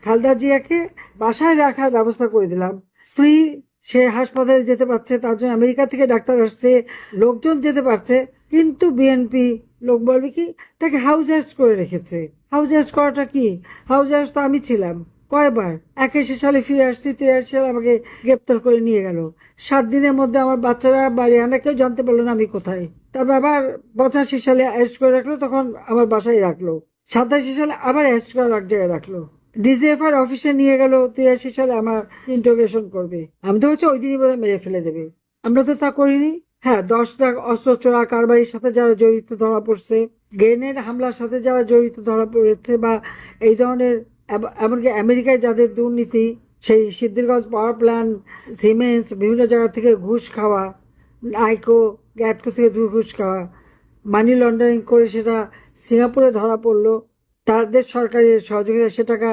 খালেদা জিয়াকে বাসায় রাখার ব্যবস্থা করে দিলাম, ফ্রি। সে হাসপাতালে যেতে পারছে, তার জন্য আমেরিকা থেকে ডাক্তার আসছে, লোকজন যেতে পারছে। কিন্তু বিএনপি লোক বলবে কি, তাকে হাউস অ্যারেস্ট করে রেখেছে। হাউস অ্যারেস্ট করাটা কি? হাউস অ্যারেস্ট তো আমি ছিলাম কয়বার। 81 সালে ফিরে আসছি, 83 সালে আমাকে গ্রেপ্তার করে নিয়ে গেল। 7 দিনের মধ্যে আমার বাচ্চারা বাড়ি আনা, কেউ জানতে পারলো না আমি কোথায়। তারপর আবার 85 সালে অ্যারেস্ট করে রাখলো, তখন আমার বাসায় রাখলো। 87 সালে আবার অ্যারেস্ট করে এক জায়গায় রাখলো। ডিজিএফআর অফিসে নিয়ে গেল, 83 সালে আমার ইন্টারোগেশন করবে। আমি তো হচ্ছে ওই দিনই বোধহয় মেরে ফেলে দেবে। আমরা তো তা করিনি। হ্যাঁ, 10টা অস্ত্র চোরা কারবারির সাথে যারা জড়িত ধরা পড়ছে, গ্রেনেড হামলার সাথে যারা জড়িত ধরা পড়েছে, বা এই ধরনের, এমনকি আমেরিকায় যাদের দুর্নীতি, সেই সিদ্ধিরগঞ্জ পাওয়ার প্ল্যান্ট, সিমেন্স, বিভিন্ন জায়গা থেকে ঘুষ খাওয়া, আইকো গ্যাটকো থেকে ঘুষ খাওয়া, মানি লন্ডারিং করে সেটা সিঙ্গাপুরে ধরা পড়লো। তাদের সরকারের সহযোগিতা সে টাকা,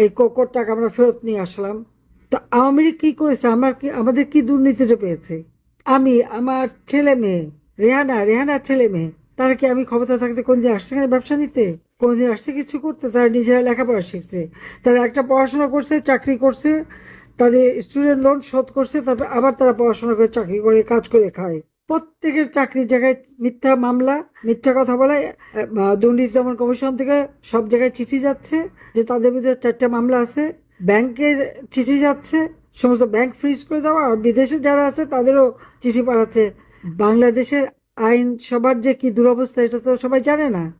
এই কোকোর টাকা আমরা ফেরত নিয়ে আসলাম। তো আওয়ামী লীগ কি করেছে? আমাদের কি দুর্নীতিটা পেয়েছে? আমি, আমার ছেলে মেয়ে, রেহানার ছেলে মেয়ে, তারা কি আমি ক্ষমতা থাকতে কোনদিন আসছে এখানে ব্যবসা নিতে? কোনদিন আসছে কিছু করতে? তারা নিজেরা লেখাপড়া শিখছে, তারা একটা পড়াশোনা করছে, চাকরি করছে, তাদের স্টুডেন্ট লোন শোধ করছে, তারপর আবার তারা পড়াশোনা করে চাকরি করে কাজ করে খায়। প্রত্যেকের চাকরির জায়গায় মিথ্যা মামলা, মিথ্যা কথা বলে। দুর্নীতি দমন কমিশন থেকে সব জায়গায় চিঠি যাচ্ছে যে তাদের বিরুদ্ধে 4টা মামলা আছে। ব্যাংকে চিঠি যাচ্ছে, সমস্ত ব্যাংক ফ্রিজ করে দেওয়া। আর বিদেশে যারা আছে তাদেরও চিঠি পাঠাচ্ছে। বাংলাদেশের আইন সবার যে কি দুরবস্থা, এটা তো সবাই জানে না।